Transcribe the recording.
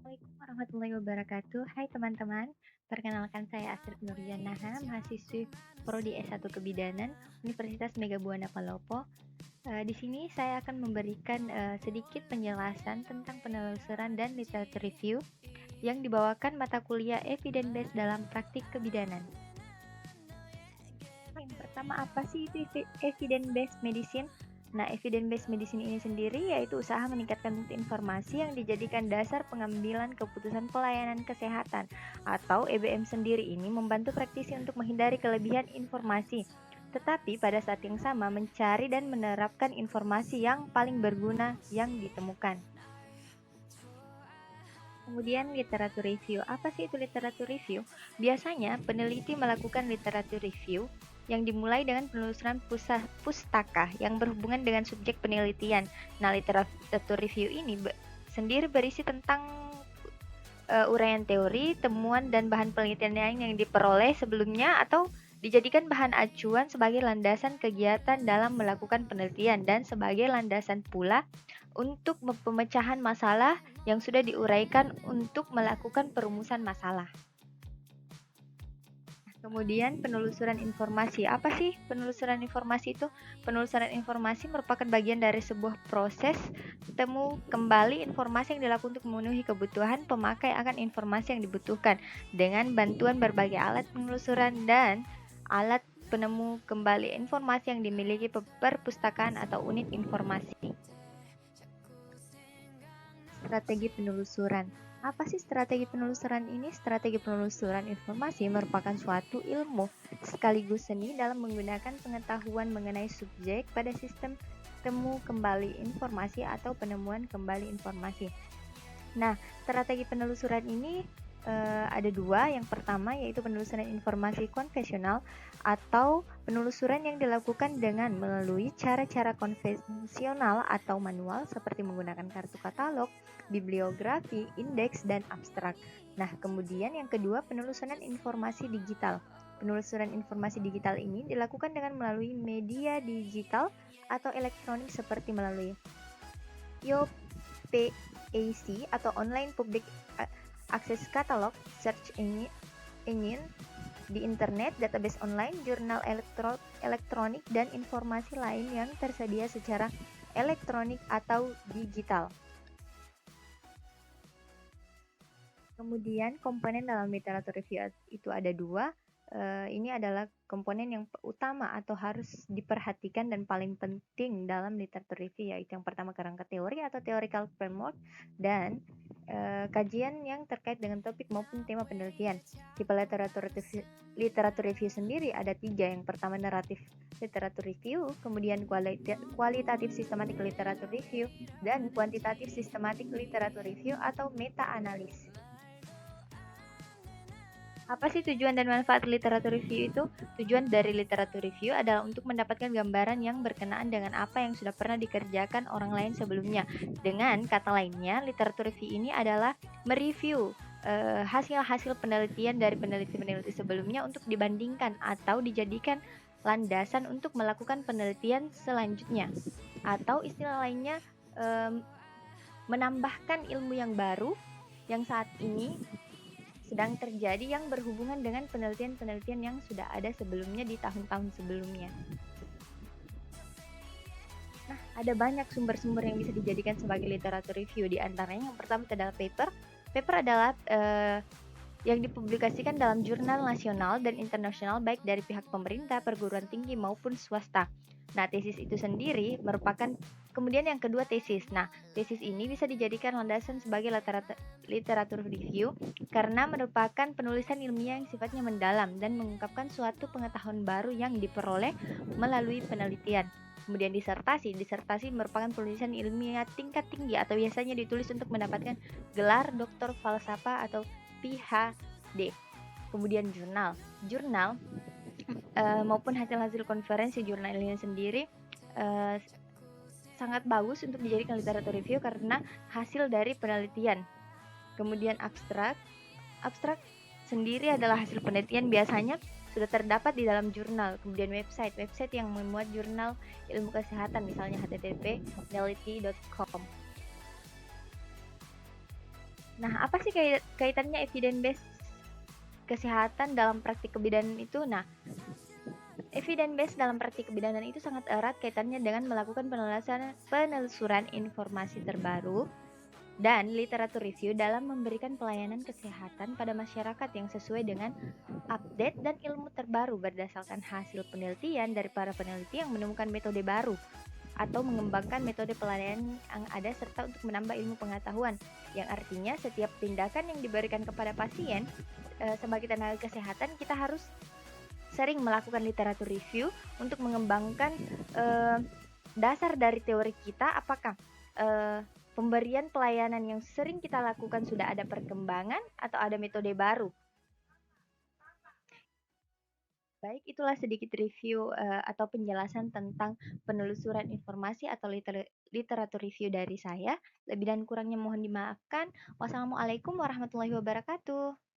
Assalamualaikum warahmatullahi wabarakatuh. Hai teman-teman, perkenalkan saya Astrid Nurjanaha, mahasiswi Prodi S1 Kebidanan Universitas Mega Buana Palopo. Di sini saya akan memberikan sedikit penjelasan tentang penelusuran dan literatur review yang dibawakan mata kuliah Evidence Based dalam Praktik Kebidanan. Yang pertama, apa sih itu Evidence Based Medicine? Nah, evidence-based medicine ini sendiri yaitu usaha meningkatkan mutu informasi yang dijadikan dasar pengambilan keputusan pelayanan kesehatan atau EBM sendiri ini membantu praktisi untuk menghindari kelebihan informasi, tetapi pada saat yang sama mencari dan menerapkan informasi yang paling berguna yang ditemukan. Kemudian literatur review. Apa sih itu literatur review? Biasanya peneliti melakukan literatur review yang dimulai dengan penelusuran pustaka yang berhubungan dengan subjek penelitian. Nah, literatur review ini sendiri berisi tentang uraian teori, temuan, dan bahan penelitian lain yang diperoleh sebelumnya atau dijadikan bahan acuan sebagai landasan kegiatan dalam melakukan penelitian dan sebagai landasan pula untuk pemecahan masalah yang sudah diuraikan untuk melakukan perumusan masalah. Kemudian penelusuran informasi. Apa sih penelusuran informasi itu? Penelusuran informasi merupakan bagian dari sebuah proses temu kembali informasi yang dilakukan untuk memenuhi kebutuhan pemakai akan informasi yang dibutuhkan dengan bantuan berbagai alat penelusuran dan alat penemu kembali informasi yang dimiliki perpustakaan atau unit informasi. Strategi penelusuran. Apa sih strategi penelusuran ini? Strategi penelusuran informasi merupakan suatu ilmu sekaligus seni dalam menggunakan pengetahuan mengenai subjek pada sistem temu kembali informasi atau penemuan kembali informasi. Nah, strategi penelusuran ini ada dua. Yang pertama yaitu penelusuran informasi konvensional atau penelusuran yang dilakukan dengan melalui cara-cara konvensional atau manual seperti menggunakan kartu katalog, bibliografi, indeks, dan abstrak. Nah, kemudian yang kedua penelusuran informasi digital. Penelusuran informasi digital ini dilakukan dengan melalui media digital atau elektronik seperti melalui YOPAC atau Online Public Access Catalog, search engine di internet, database online, jurnal elektronik, dan informasi lain yang tersedia secara elektronik atau digital. Kemudian komponen dalam literatur review itu ada dua. Ini adalah komponen yang utama atau harus diperhatikan dan paling penting dalam literatur review, yaitu yang pertama kerangka teori atau theoretical framework dan kajian yang terkait dengan topik maupun tema penelitian. Tipe literatur review sendiri ada tiga. Yang pertama naratif literatur review, kemudian kualitatif sistematik literatur review, dan kuantitatif sistematik literatur review atau meta-analis. Apa sih tujuan dan manfaat literatur review itu? Tujuan dari literatur review adalah untuk mendapatkan gambaran yang berkenaan dengan apa yang sudah pernah dikerjakan orang lain sebelumnya. Dengan kata lainnya, literatur review ini adalah mereview hasil-hasil penelitian dari peneliti-peneliti sebelumnya untuk dibandingkan atau dijadikan landasan untuk melakukan penelitian selanjutnya. Atau istilah lainnya, menambahkan ilmu yang baru yang saat ini sedang terjadi yang berhubungan dengan penelitian-penelitian yang sudah ada sebelumnya di tahun-tahun sebelumnya. Nah, ada banyak sumber-sumber yang bisa dijadikan sebagai literatur review. Di antaranya yang pertama adalah paper. Paper adalah yang dipublikasikan dalam jurnal nasional dan internasional baik dari pihak pemerintah, perguruan tinggi maupun swasta. Nah, tesis itu sendiri merupakan kemudian yang kedua tesis. Nah, tesis ini bisa dijadikan landasan sebagai literatur review karena merupakan penulisan ilmiah yang sifatnya mendalam dan mengungkapkan suatu pengetahuan baru yang diperoleh melalui penelitian. Kemudian disertasi merupakan penulisan ilmiah tingkat tinggi atau biasanya ditulis untuk mendapatkan gelar doktor falsafah atau PhD. Kemudian jurnal maupun hasil-hasil konferensi jurnal ini sendiri sangat bagus untuk dijadikan literatur review karena hasil dari penelitian. Kemudian abstrak sendiri adalah hasil penelitian biasanya sudah terdapat di dalam jurnal. Kemudian website yang memuat jurnal ilmu kesehatan, misalnya http.nelity.com. Nah, apa sih kaitannya evidence based kesehatan dalam praktik kebidanan itu? Nah, evidence based dalam praktik kebidanan itu sangat erat kaitannya dengan melakukan penelusuran informasi terbaru dan literatur review dalam memberikan pelayanan kesehatan pada masyarakat yang sesuai dengan update dan ilmu terbaru berdasarkan hasil penelitian dari para peneliti yang menemukan metode baru atau mengembangkan metode pelayanan yang ada serta untuk menambah ilmu pengetahuan yang artinya setiap tindakan yang diberikan kepada pasien sebagai tenaga kesehatan kita harus sering melakukan literatur review untuk mengembangkan eh, dasar dari teori kita apakah eh, pemberian pelayanan yang sering kita lakukan sudah ada perkembangan atau ada metode baru. Baik, itulah sedikit review atau penjelasan tentang penelusuran informasi atau literatur review dari saya. Lebih dan kurangnya mohon dimaafkan. Wassalamualaikum warahmatullahi wabarakatuh.